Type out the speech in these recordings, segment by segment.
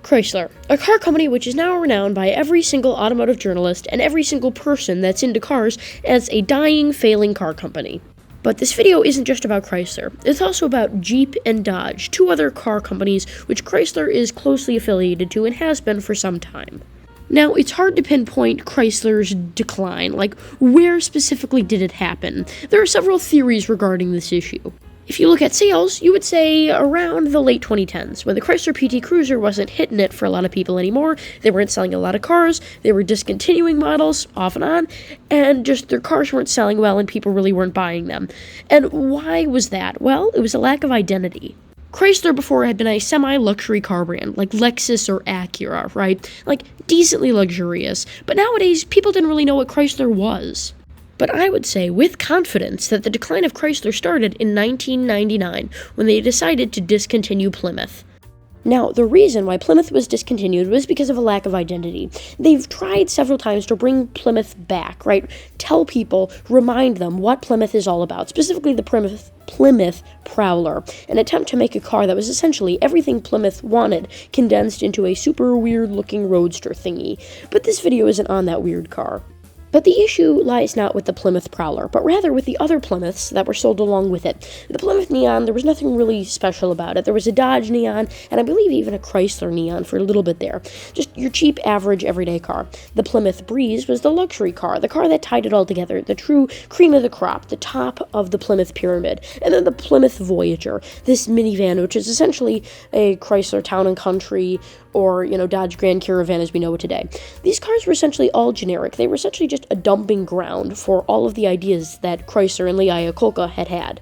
Chrysler, a car company which is now renowned by every single automotive journalist and every single person that's into cars as a dying, failing car company. But this video isn't just about Chrysler. It's also about Jeep and Dodge, two other car companies which Chrysler is closely affiliated to and has been for some time. Now, it's hard to pinpoint Chrysler's decline, like where specifically did it happen? There are several theories regarding this issue. If you look at sales, you would say around the late 2010s, when the Chrysler PT Cruiser wasn't hitting it for a lot of people anymore. They weren't selling a lot of cars, they were discontinuing models off and on, and just their cars weren't selling well and people really weren't buying them. And why was that? Well, it was a lack of identity. Chrysler before had been a semi-luxury car brand, like Lexus or Acura, right? Like, decently luxurious. But nowadays, people didn't really know what Chrysler was. But I would say with confidence that the decline of Chrysler started in 1999 when they decided to discontinue Plymouth. Now, the reason why Plymouth was discontinued was because of a lack of identity. They've tried several times to bring Plymouth back, right? Tell people, remind them what Plymouth is all about, specifically the Plymouth Prowler, an attempt to make a car that was essentially everything Plymouth wanted condensed into a super weird-looking roadster thingy. But this video isn't on that weird car. But the issue lies not with the Plymouth Prowler, but rather with the other Plymouths that were sold along with it. The Plymouth Neon, there was nothing really special about it. There was a Dodge Neon, and I believe even a Chrysler Neon for a little bit there. Just your cheap, average, everyday car. The Plymouth Breeze was the luxury car, the car that tied it all together, the true cream of the crop, the top of the Plymouth Pyramid. And then the Plymouth Voyager, this minivan, which is essentially a Chrysler Town & Country, or, Dodge Grand Caravan as we know it today. These cars were essentially all generic. They were essentially just a dumping ground for all of the ideas that Chrysler and Lee Iacocca had.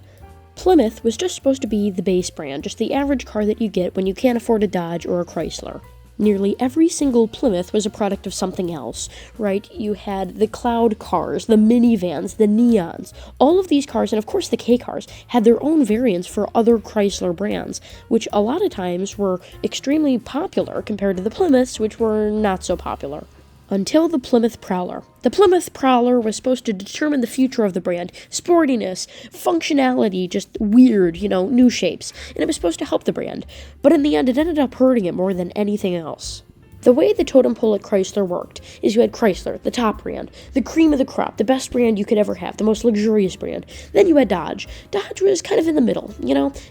Plymouth was just supposed to be the base brand, just the average car that you get when you can't afford a Dodge or a Chrysler. Nearly every single Plymouth was a product of something else, right? You had the cloud cars, the minivans, the neons. All of these cars, and of course the K cars, had their own variants for other Chrysler brands, which a lot of times were extremely popular compared to the Plymouths, which were not so popular. Until the Plymouth Prowler. The Plymouth Prowler was supposed to determine the future of the brand. Sportiness, functionality, just weird, new shapes. And it was supposed to help the brand. But in the end, it ended up hurting it more than anything else. The way the totem pole at Chrysler worked is you had Chrysler, the top brand, the cream of the crop, the best brand you could ever have, the most luxurious brand. Then you had Dodge. Dodge was kind of in the middle,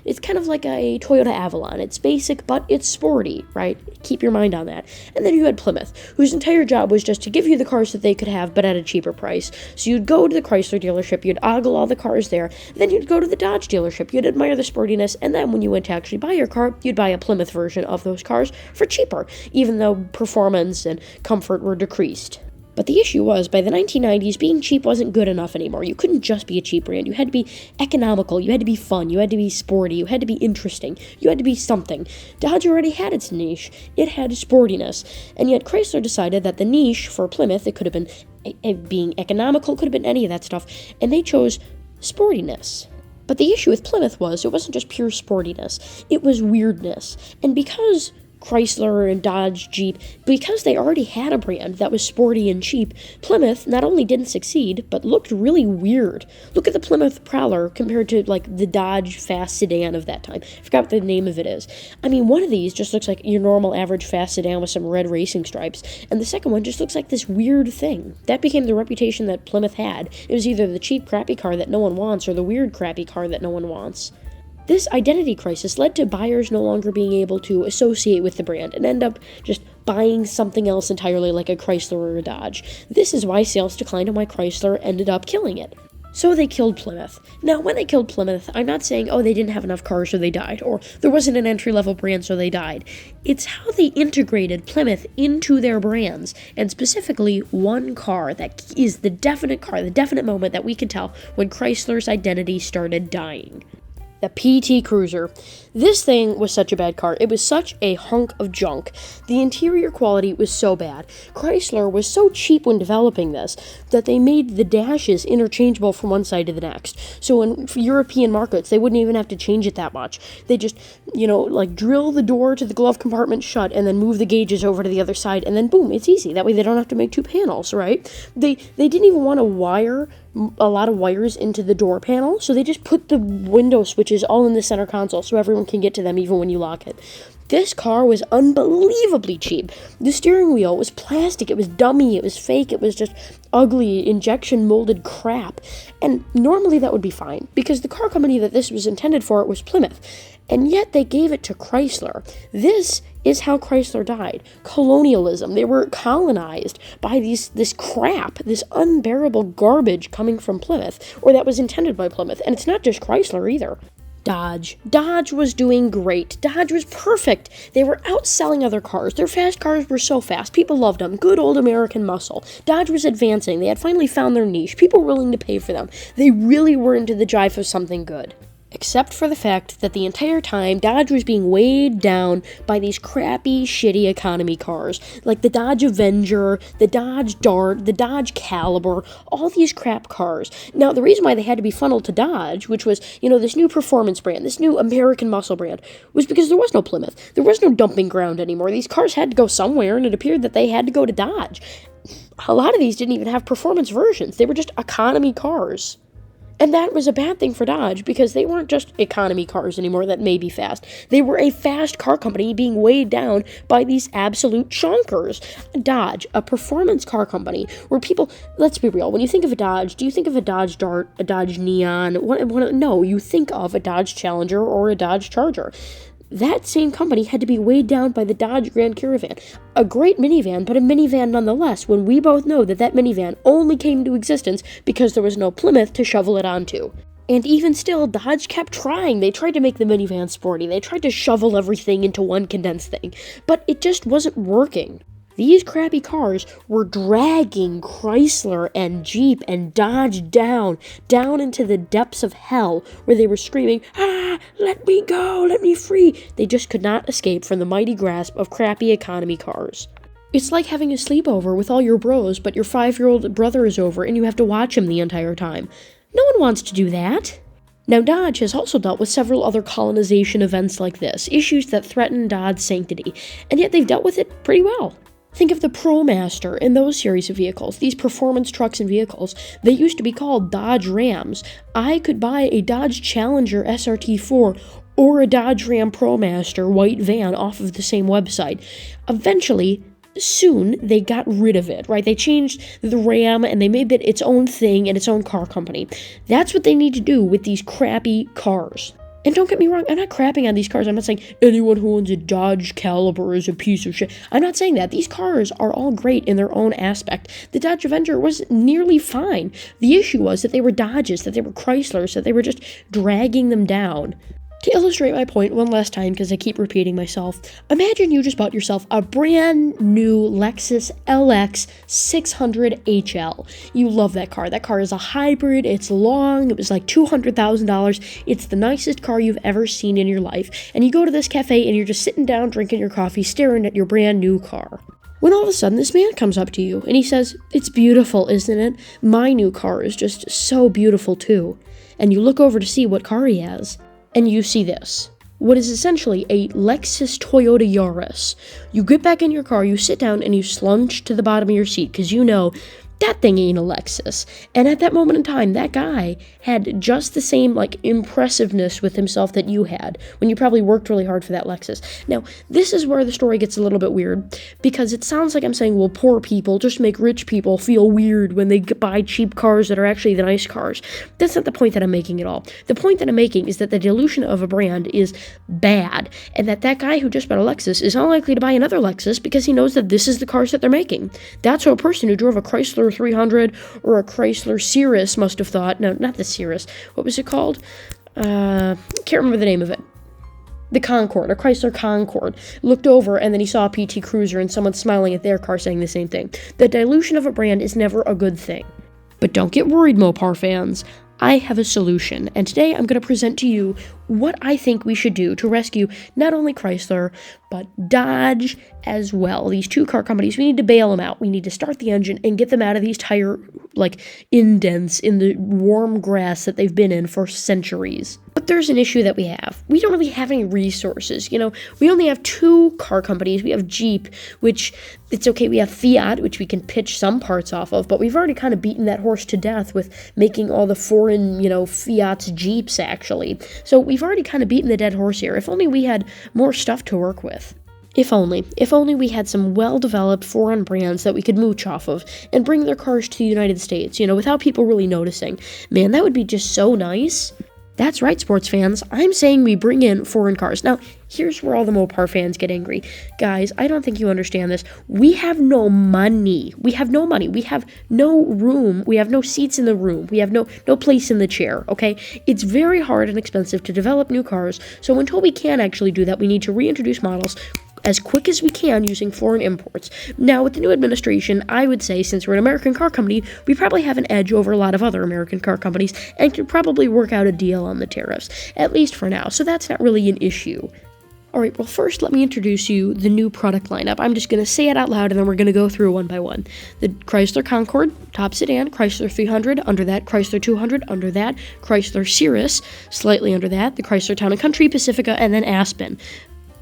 It's kind of like a Toyota Avalon. It's basic, but it's sporty, right? Keep your mind on that. And then you had Plymouth, whose entire job was just to give you the cars that they could have, but at a cheaper price. So you'd go to the Chrysler dealership, you'd ogle all the cars there, then you'd go to the Dodge dealership, you'd admire the sportiness, and then when you went to actually buy your car, you'd buy a Plymouth version of those cars for cheaper, even though performance and comfort were decreased. But the issue was, by the 1990s, being cheap wasn't good enough anymore. You couldn't just be a cheap brand. You had to be economical, you had to be fun, you had to be sporty, you had to be interesting, you had to be something. Dodge already had its niche. It had sportiness. And yet Chrysler decided that the niche for Plymouth, it could have been being economical, could have been any of that stuff, and they chose sportiness. But the issue with Plymouth was, it wasn't just pure sportiness, it was weirdness. And because Chrysler and Dodge, Jeep, because they already had a brand that was sporty and cheap, Plymouth not only didn't succeed, but looked really weird. Look at the Plymouth Prowler compared to, the Dodge fast sedan of that time. I forgot what the name of it is. I mean, one of these just looks like your normal average fast sedan with some red racing stripes, and the second one just looks like this weird thing. That became the reputation that Plymouth had. It was either the cheap, crappy car that no one wants, or the weird, crappy car that no one wants. This identity crisis led to buyers no longer being able to associate with the brand and end up just buying something else entirely like a Chrysler or a Dodge. This is why sales declined and why Chrysler ended up killing it. So they killed Plymouth. Now, when they killed Plymouth, I'm not saying, they didn't have enough cars so they died, or there wasn't an entry-level brand so they died. It's how they integrated Plymouth into their brands, and specifically one car that is the definite car, the definite moment that we can tell when Chrysler's identity started dying. The PT Cruiser. This thing was such a bad car. It was such a hunk of junk. The interior quality was so bad. Chrysler was so cheap when developing this that they made the dashes interchangeable from one side to the next. So in European markets, they wouldn't even have to change it that much. They just, drill the door to the glove compartment shut and then move the gauges over to the other side, and then boom, it's easy. That way they don't have to make two panels, right? They didn't even want to wire a lot of wires into the door panel, so they just put the window switches all in the center console so everyone can get to them even when you lock it. This car was unbelievably cheap. The steering wheel was plastic, it was dummy, it was fake, it was just ugly, injection molded crap. And normally that would be fine, because the car company that this was intended for was Plymouth. And yet they gave it to Chrysler. This is how Chrysler died. Colonialism. They were colonized by this crap, this unbearable garbage coming from Plymouth, or that was intended by Plymouth. And it's not just Chrysler either. Dodge. Dodge was doing great. Dodge was perfect. They were outselling other cars. Their fast cars were so fast. People loved them. Good old American muscle. Dodge was advancing. They had finally found their niche. People were willing to pay for them. They really were into the drive of something good. Except for the fact that the entire time, Dodge was being weighed down by these crappy, shitty economy cars, like the Dodge Avenger, the Dodge Dart, the Dodge Caliber, all these crap cars. Now, the reason why they had to be funneled to Dodge, which was, this new performance brand, this new American muscle brand, was because there was no Plymouth. There was no dumping ground anymore. These cars had to go somewhere, and it appeared that they had to go to Dodge. A lot of these didn't even have performance versions. They were just economy cars. And that was a bad thing for Dodge, because they weren't just economy cars anymore that may be fast. They were a fast car company being weighed down by these absolute chonkers. Dodge, a performance car company, where people, let's be real, when you think of a Dodge, do you think of a Dodge Dart, a Dodge Neon? No, you think of a Dodge Challenger or a Dodge Charger. That same company had to be weighed down by the Dodge Grand Caravan. A great minivan, but a minivan nonetheless, when we both know that that minivan only came into existence because there was no Plymouth to shovel it onto. And even still, Dodge kept trying. They tried to make the minivan sporty. They tried to shovel everything into one condensed thing. But it just wasn't working. These crappy cars were dragging Chrysler and Jeep and Dodge down into the depths of hell, where they were screaming, let me go, let me free. They just could not escape from the mighty grasp of crappy economy cars. It's like having a sleepover with all your bros, but your 5-year-old brother is over and you have to watch him the entire time. No one wants to do that. Now, Dodge has also dealt with several other colonization events like this, issues that threaten Dodge's sanctity, and yet they've dealt with it pretty well. Think of the ProMaster and those series of vehicles, these performance trucks and vehicles. They used to be called Dodge Rams. I could buy a Dodge Challenger SRT4 or a Dodge Ram ProMaster white van off of the same website. Eventually, soon, they got rid of it, right? They changed the Ram and they made it its own thing and its own car company. That's what they need to do with these crappy cars. And don't get me wrong, I'm not crapping on these cars. I'm not saying anyone who owns a Dodge Caliber is a piece of shit. I'm not saying that. These cars are all great in their own aspect. The Dodge Avenger was nearly fine. The issue was that they were Dodges, that they were Chryslers, that they were just dragging them down. To illustrate my point one last time, because I keep repeating myself, imagine you just bought yourself a brand new Lexus LX 600 HL. You love that car. That car is a hybrid. It's long. It was like $200,000. It's the nicest car you've ever seen in your life. And you go to this cafe and you're just sitting down, drinking your coffee, staring at your brand new car. When all of a sudden this man comes up to you and he says, "It's beautiful, isn't it? My new car is just so beautiful too." And you look over to see what car he has. And you see this, what is essentially a Lexus Toyota Yaris. You get back in your car, you sit down, and you slunch to the bottom of your seat, because you know that thing ain't a Lexus. And at that moment in time, that guy had just the same, impressiveness with himself that you had when you probably worked really hard for that Lexus. Now, this is where the story gets a little bit weird, because it sounds like I'm saying, well, poor people just make rich people feel weird when they buy cheap cars that are actually the nice cars. That's not the point that I'm making at all. The point that I'm making is that the dilution of a brand is bad, and that guy who just bought a Lexus is unlikely to buy another Lexus because he knows that this is the cars that they're making. That's what a person who drove a Chrysler 300 or a Chrysler Cirrus must have thought. No, not the Cirrus. What was it called? Can't remember the name of it. The Concorde, a Chrysler Concorde, looked over and then he saw a PT Cruiser and someone smiling at their car saying the same thing. The dilution of a brand is never a good thing. But don't get worried, Mopar fans. I have a solution, and today I'm going to present to you what I think we should do to rescue not only Chrysler, but Dodge as well. These two car companies, we need to bail them out. We need to start the engine and get them out of these tire, indents in the warm grass that they've been in for centuries. But But there's an issue that we have. We don't really have any resources. We only have 2 car companies. We have Jeep, which it's okay. We have Fiat, which we can pitch some parts off of, but we've already kind of beaten that horse to death with making all the foreign, Fiat Jeeps, actually. So we've already kind of beaten the dead horse here. If only we had more stuff to work with. If only we had some well-developed foreign brands that we could mooch off of and bring their cars to the United States, without people really noticing. Man, that would be just so nice. That's right, sports fans. I'm saying we bring in foreign cars. Now, here's where all the Mopar fans get angry. Guys, I don't think you understand this. We have no money. We have no money. We have no room. We have no seats in the room. We have no place in the chair, okay? It's very hard and expensive to develop new cars, so until we can actually do that, we need to reintroduce models as quick as we can using foreign imports. Now, with the new administration, I would say, since we're an American car company, we probably have an edge over a lot of other American car companies and could probably work out a deal on the tariffs, at least for now, so that's not really an issue. Alright, well first let me introduce you the new product lineup. I'm just going to say it out loud and then we're going to go through one by one. The Chrysler Concorde, top sedan, Chrysler 300, under that Chrysler 200, under that Chrysler Cirrus, slightly under that, the Chrysler Town & Country, Pacifica, and then Aspen.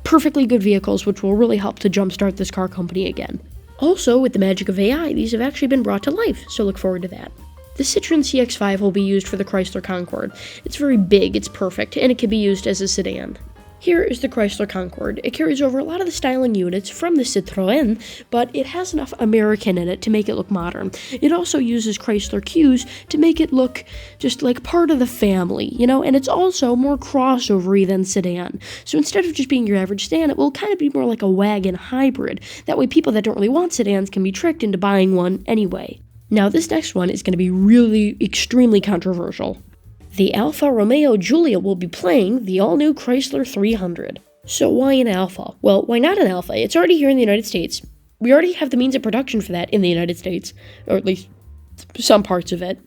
Perfectly good vehicles which will really help to jumpstart this car company again. Also, with the magic of AI, these have actually been brought to life, so look forward to that. The Citroen CX-5 will be used for the Chrysler Concorde. It's very big, it's perfect, and it can be used as a sedan. Here is the Chrysler Concorde. It carries over a lot of the styling units from the Citroën, but it has enough American in it to make it look modern. It also uses Chrysler cues to make it look just like part of the family, and it's also more crossover-y than sedan. So instead of just being your average sedan, it will kind of be more like a wagon hybrid. That way people that don't really want sedans can be tricked into buying one anyway. Now this next one is going to be really extremely controversial. The Alfa Romeo Giulia will be playing the all-new Chrysler 300. So why an Alfa? Well, why not an Alfa? It's already here in the United States. We already have the means of production for that in the United States, or at least some parts of it.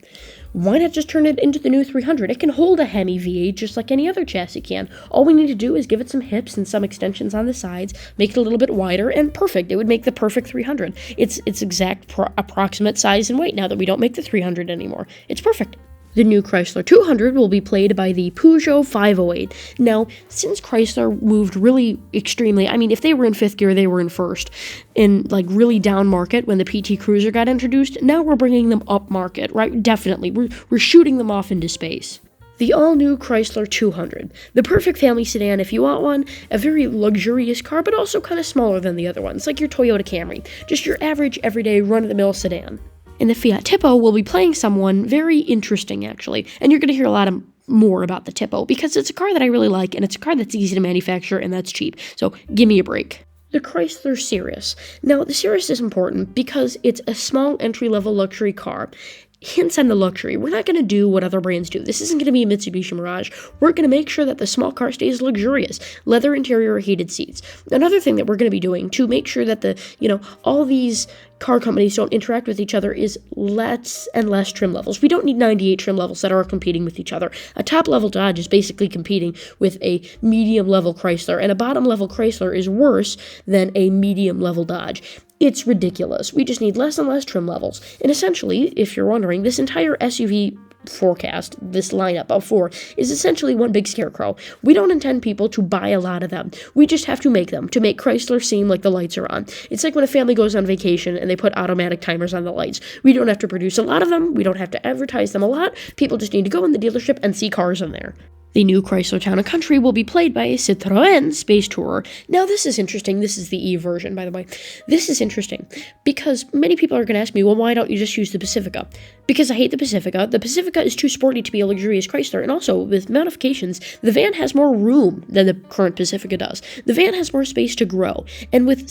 Why not just turn it into the new 300? It can hold a Hemi V8 just like any other chassis can. All we need to do is give it some hips and some extensions on the sides, make it a little bit wider, and perfect. It would make the perfect 300. It's exact approximate size and weight now that we don't make the 300 anymore. It's perfect. The new Chrysler 200 will be played by the Peugeot 508. Now, since Chrysler moved really extremely, if they were in 5th gear, they were in 1st, in really down market when the PT Cruiser got introduced, now we're bringing them up market, right? Definitely. We're shooting them off into space. The all-new Chrysler 200. The perfect family sedan if you want one, a very luxurious car, but also kind of smaller than the other ones, like your Toyota Camry. Just your average, everyday, run-of-the-mill sedan. And the Fiat Tipo will be playing someone very interesting, actually. And you're going to hear a lot more about the Tipo, because it's a car that I really like, and it's a car that's easy to manufacture, and that's cheap. So give me a break. The Chrysler Cirrus. Now, the Cirrus is important because it's a small entry-level luxury car. Hints on the luxury. We're not going to do what other brands do. This isn't going to be a Mitsubishi Mirage. We're going to make sure that the small car stays luxurious. Leather interior, heated seats. Another thing that we're going to be doing to make sure that all these car companies don't interact with each other is less and less trim levels. We don't need 98 trim levels that are competing with each other. A top-level Dodge is basically competing with a medium-level Chrysler, and a bottom-level Chrysler is worse than a medium-level Dodge. It's ridiculous. We just need less and less trim levels. And essentially, if you're wondering, this entire SUV forecast, this lineup of 4, is essentially one big scarecrow. We don't intend people to buy a lot of them. We just have to make them, to make Chrysler seem like the lights are on. It's like when a family goes on vacation and they put automatic timers on the lights. We don't have to produce a lot of them. We don't have to advertise them a lot. People just need to go in the dealership and see cars in there. The new Chrysler Town & Country will be played by a Citroën Space Tourer. Now, this is interesting. This is the E version, by the way. This is interesting because many people are going to ask me, well, why don't you just use the Pacifica? Because I hate the Pacifica. The Pacifica is too sporty to be a luxurious Chrysler, and also, with modifications, the van has more room than the current Pacifica does. The van has more space to grow, and with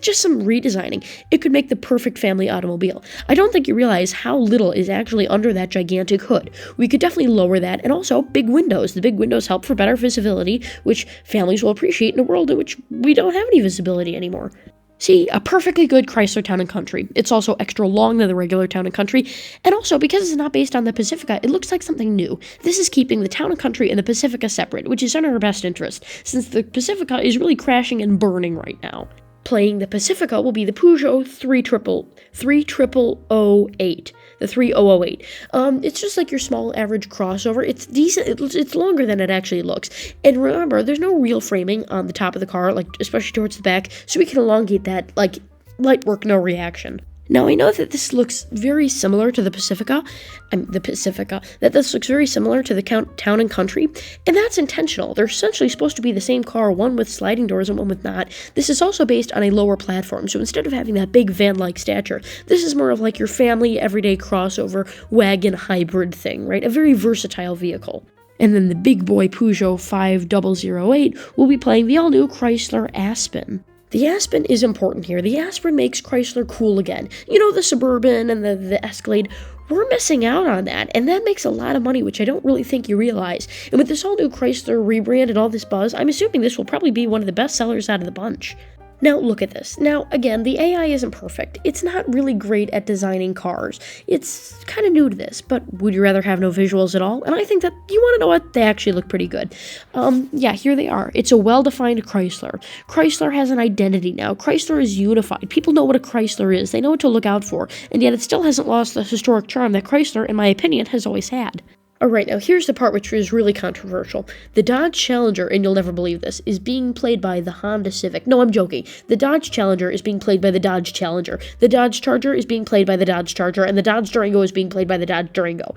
just some redesigning, it could make the perfect family automobile. I don't think you realize how little is actually under that gigantic hood. We could definitely lower that, and also big windows. The big windows help for better visibility, which families will appreciate in a world in which we don't have any visibility anymore. See, a perfectly good Chrysler Town & Country. It's also extra long than the regular Town & Country, and also, because it's not based on the Pacifica, it looks like something new. This is keeping the Town & Country and the Pacifica separate, which is in our best interest, since the Pacifica is really crashing and burning right now. playing the Pacifica will be the Peugeot 3008. The 3008. It's just like your small average crossover. It's decent. It's longer than it actually looks. And remember, there's no real framing on the top of the car, like especially towards the back, so we can elongate that, like light work, no reaction. Now, I know that this looks very similar to the Pacifica, that this looks very similar to the Town and Country, and that's intentional. They're essentially supposed to be the same car, one with sliding doors and one with not. This is also based on a lower platform, so instead of having that big van-like stature, this is more of like your family, everyday crossover, wagon hybrid thing, right? A very versatile vehicle. And then the big boy Peugeot 5008 will be playing the all-new Chrysler Aspen. The Aspen is important here. The Aspen makes Chrysler cool again. You know, the Suburban and the Escalade, we're missing out on that, and that makes a lot of money, which I don't really think you realize. And with this all new Chrysler rebrand and all this buzz, I'm assuming this will probably be one of the best sellers out of the bunch. Now, look at this. Now, again, the AI isn't perfect. It's not really great at designing cars. It's kind of new to this, but would you rather have no visuals at all? And I think that, you want to know what? They actually look pretty good. Yeah, here they are. It's a well-defined Chrysler. Chrysler has an identity now. Chrysler is unified. People know what a Chrysler is. They know what to look out for, and yet it still hasn't lost the historic charm that Chrysler, in my opinion, has always had. Alright, now here's the part which is really controversial. The Dodge Challenger, and you'll never believe this, is being played by the Honda Civic. No, I'm joking. The Dodge Challenger is being played by the Dodge Challenger. The Dodge Charger is being played by the Dodge Charger, and the Dodge Durango is being played by the Dodge Durango.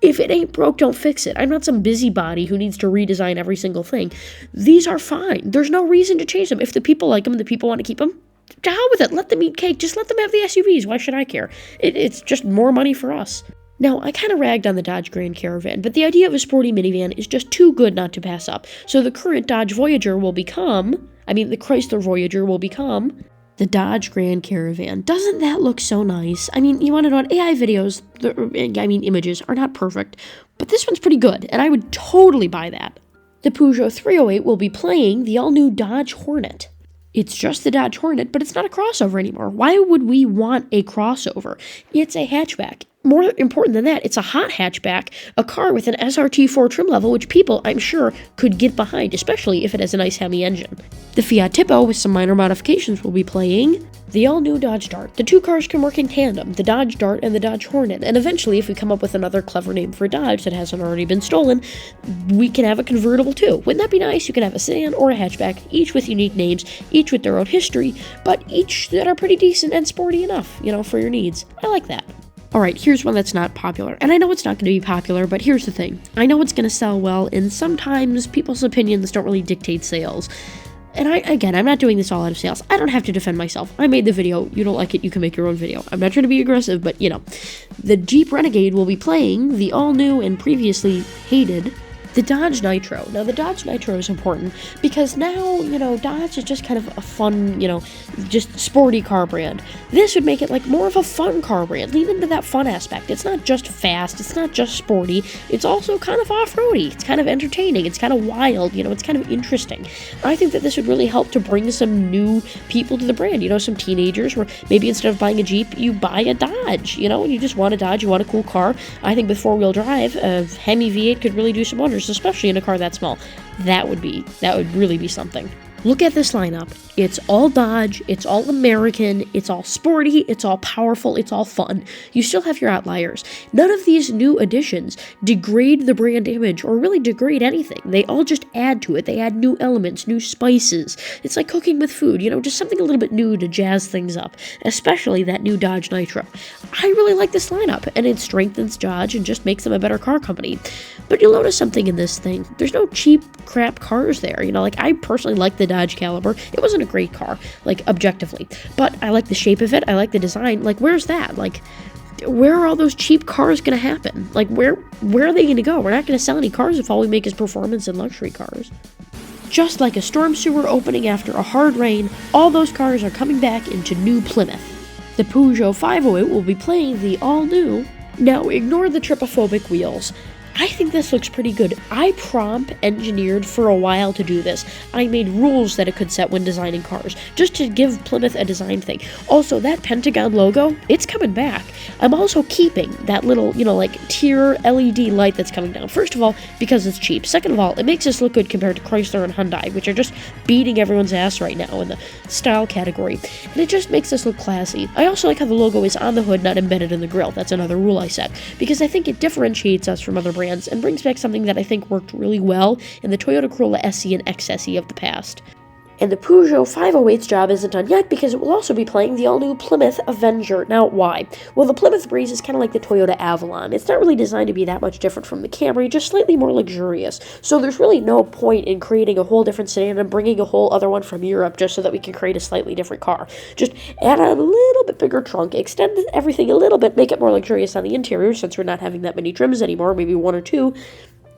If it ain't broke, don't fix it. I'm not some busybody who needs to redesign every single thing. These are fine. There's no reason to change them. If the people like them, the people want to keep them, to hell with it. Let them eat cake. Just let them have the SUVs. Why should I care? It's just more money for us. Now, I kind of ragged on the Dodge Grand Caravan, but the idea of a sporty minivan is just too good not to pass up. So the current Dodge Voyager will become, the Chrysler Voyager will become the Dodge Grand Caravan. Doesn't that look so nice? You want to know what? AI videos, images are not perfect, but this one's pretty good, and I would totally buy that. The Peugeot 308 will be playing the all-new Dodge Hornet. It's just the Dodge Hornet, but it's not a crossover anymore. Why would we want a crossover? It's a hatchback. More important than that, it's a hot hatchback, a car with an SRT4 trim level, which people, I'm sure, could get behind, especially if it has a nice Hemi engine. The Fiat Tipo, with some minor modifications, will be playing the all-new Dodge Dart. The two cars can work in tandem, the Dodge Dart and the Dodge Hornet, and eventually, if we come up with another clever name for a Dodge that hasn't already been stolen, we can have a convertible too. Wouldn't that be nice? You can have a sedan or a hatchback, each with unique names, each with their own history, but each that are pretty decent and sporty enough, for your needs. I like that. Alright, here's one that's not popular. And I know it's not going to be popular, but here's the thing. I know it's going to sell well, and sometimes people's opinions don't really dictate sales. And I'm not doing this all out of sales. I don't have to defend myself. I made the video. You don't like it, you can make your own video. I'm not trying to be aggressive, but, The Jeep Renegade will be playing the all-new and previously hated the Dodge Nitro. Now, the Dodge Nitro is important because now, Dodge is just kind of a fun, just sporty car brand. This would make it like more of a fun car brand. Lean into that fun aspect. It's not just fast. It's not just sporty. It's also kind of off-roady. It's kind of entertaining. It's kind of wild. It's kind of interesting. I think that this would really help to bring some new people to the brand. Some teenagers where maybe instead of buying a Jeep, you buy a Dodge, and you just want a Dodge. You want a cool car. I think with four-wheel drive, a Hemi V8 could really do some wonders, especially in a car that small. That would really be something. Look at this lineup. It's all Dodge, it's all American, it's all sporty, it's all powerful, it's all fun. You still have your outliers. None of these new additions degrade the brand image or really degrade anything. They all just add to it. They add new elements, new spices. It's like cooking with food, just something a little bit new to jazz things up, especially that new Dodge Nitro. I really like this lineup, and it strengthens Dodge and just makes them a better car company. But you'll notice something in this thing. There's no cheap crap cars there. I personally like the Dodge Caliber. It wasn't a great car, objectively, but I like the shape of it. I like the design. Where's that? Where are all those cheap cars gonna happen? Where are they gonna go? We're not gonna sell any cars if all we make is performance and luxury cars. Just like a storm sewer opening after a hard rain, all those cars are coming back into New Plymouth. The Peugeot 508 will be playing the all-new. Now, ignore the tripophobic wheels. I think this looks pretty good. I prompt engineered for a while to do this. I made rules that it could set when designing cars, just to give Plymouth a design thing. Also, that Pentagon logo, it's coming back. I'm also keeping that little, tier LED light that's coming down. First of all, because it's cheap. Second of all, it makes us look good compared to Chrysler and Hyundai, which are just beating everyone's ass right now in the style category. And it just makes us look classy. I also like how the logo is on the hood, not embedded in the grille. That's another rule I set, because I think it differentiates us from other brands and brings back something that I think worked really well in the Toyota Corolla SE and XSE of the past. And the Peugeot 508's job isn't done yet, because it will also be playing the all-new Plymouth Avenger. Now, why? Well, the Plymouth Breeze is kind of like the Toyota Avalon. It's not really designed to be that much different from the Camry, just slightly more luxurious. So there's really no point in creating a whole different sedan and bringing a whole other one from Europe just so that we can create a slightly different car. Just add on a little bit bigger trunk, extend everything a little bit, make it more luxurious on the interior, since we're not having that many trims anymore, maybe one or two.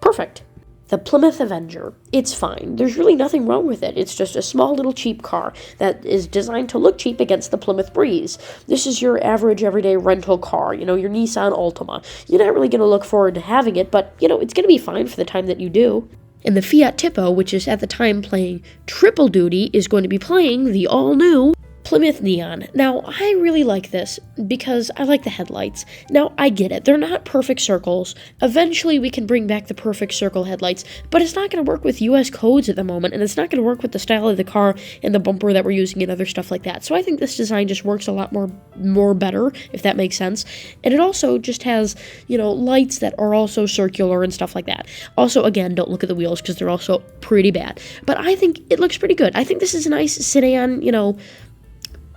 Perfect. The Plymouth Avenger, it's fine. There's really nothing wrong with it. It's just a small little cheap car that is designed to look cheap against the Plymouth Breeze. This is your average everyday rental car, your Nissan Altima. You're not really going to look forward to having it, but, it's going to be fine for the time that you do. And the Fiat Tipo, which is at the time playing triple duty, is going to be playing the all-new Plymouth Neon. Now, I really like this because I like the headlights. Now, I get it. They're not perfect circles. Eventually, we can bring back the perfect circle headlights, but it's not going to work with US codes at the moment, and it's not going to work with the style of the car and the bumper that we're using and other stuff like that. So I think this design just works a lot more better, if that makes sense. And it also just has, lights that are also circular and stuff like that. Also, again, don't look at the wheels because they're also pretty bad. But I think it looks pretty good. I think this is a nice sedan,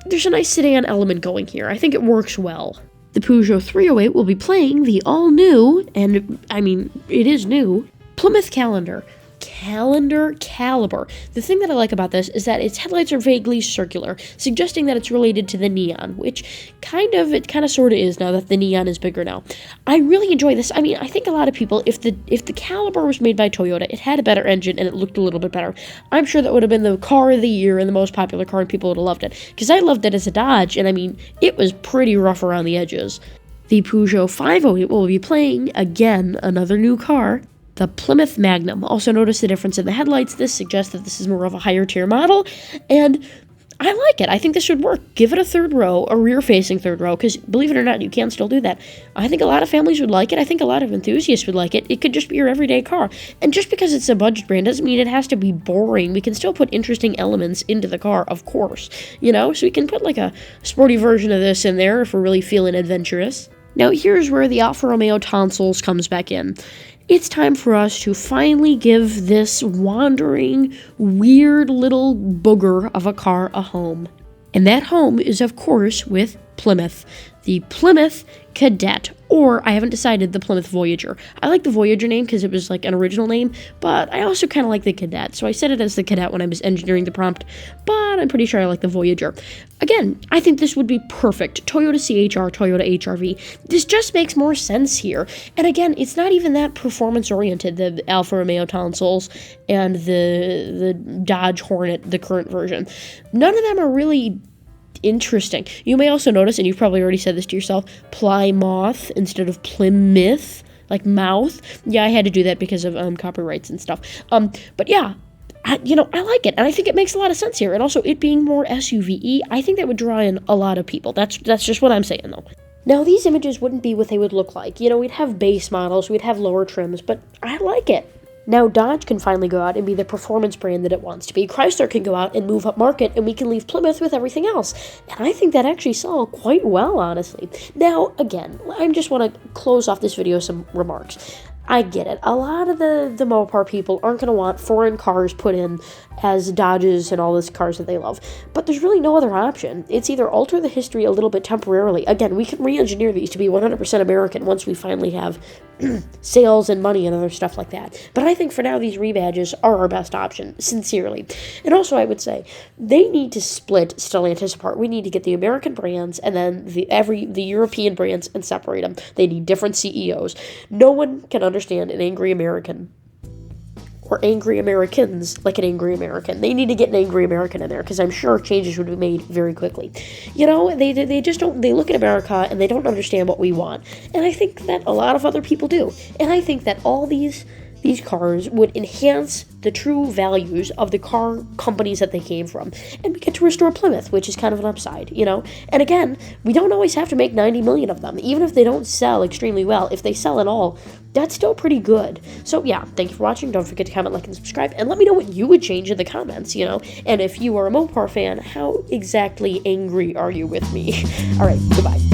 there's a nice sedan element going here. I think it works well. The Peugeot 308 will be playing the all-new, and it is new, Plymouth Caliber. The thing that I like about this is that its headlights are vaguely circular, suggesting that it's related to the Neon, which kind of sort of is now that the Neon is bigger now. I really enjoy this. I think a lot of people, if the Caliber was made by Toyota, it had a better engine and it looked a little bit better, I'm sure that would have been the car of the year and the most popular car, and people would have loved it. Because I loved it as a Dodge, and it was pretty rough around the edges. The Peugeot 508 will be playing, again, another new car, the Plymouth Magnum. Also notice the difference in the headlights. This suggests that this is more of a higher tier model, and I like it. I think this should work. Give it a third row, a rear-facing third row, because believe it or not, you can still do that. I think a lot of families would like it. I think a lot of enthusiasts would like it. It could just be your everyday car. And just because it's a budget brand doesn't mean it has to be boring. We can still put interesting elements into the car, of course. So we can put like a sporty version of this in there if we're really feeling adventurous. Now here's where the Alfa Romeo tonsils comes back in. It's time for us to finally give this wandering, weird little booger of a car a home. And that home is, of course, with Plymouth. The Plymouth Cadet, or I haven't decided, the Plymouth Voyager. I like the Voyager name because it was like an original name, but I also kind of like the Cadet, so I set it as the Cadet when I was engineering the prompt, but I'm pretty sure I like the Voyager. Again, I think this would be perfect. Toyota CHR, Toyota HRV. This just makes more sense here. And again, it's not even that performance-oriented, the Alfa Romeo tonsils and the Dodge Hornet, the current version. None of them are really interesting. You may also notice, and you've probably already said this to yourself, Plymouth instead of Plymouth, like mouth. Yeah, I had to do that because of copyrights and stuff. But yeah, I like it, and I think it makes a lot of sense here. And also, it being more SUV-y, I think that would draw in a lot of people. That's just what I'm saying, though. Now, these images wouldn't be what they would look like. We'd have base models, we'd have lower trims, but I like it. Now Dodge can finally go out and be the performance brand that it wants to be. Chrysler can go out and move up market, and we can leave Plymouth with everything else. And I think that actually saw quite well, honestly. Now, again, I just want to close off this video with some remarks. I get it. A lot of the Mopar people aren't going to want foreign cars put in as Dodges and all these cars that they love. But there's really no other option. It's either alter the history a little bit temporarily. Again, we can re-engineer these to be 100% American once we finally have sales and money and other stuff like that. But I think for now, these rebadges are our best option, sincerely. And also, I would say, they need to split Stellantis apart. We need to get the American brands and then the European brands and separate them. They need different CEOs. No one can understand an angry American or angry Americans like an angry American. They need to get an angry American in there, because I'm sure changes would be made very quickly. You know, they just don't, they look at America and they don't understand what we want. And I think that a lot of other people do. And I think that all these cars would enhance the true values of the car companies that they came from. And we get to restore Plymouth, which is kind of an upside, you know? And again, we don't always have to make 90 million of them. Even if they don't sell extremely well, if they sell at all, that's still pretty good. So yeah, thank you for watching. Don't forget to comment, like, and subscribe. And let me know what you would change in the comments, you know? And if you are a Mopar fan, how exactly angry are you with me? All right, goodbye.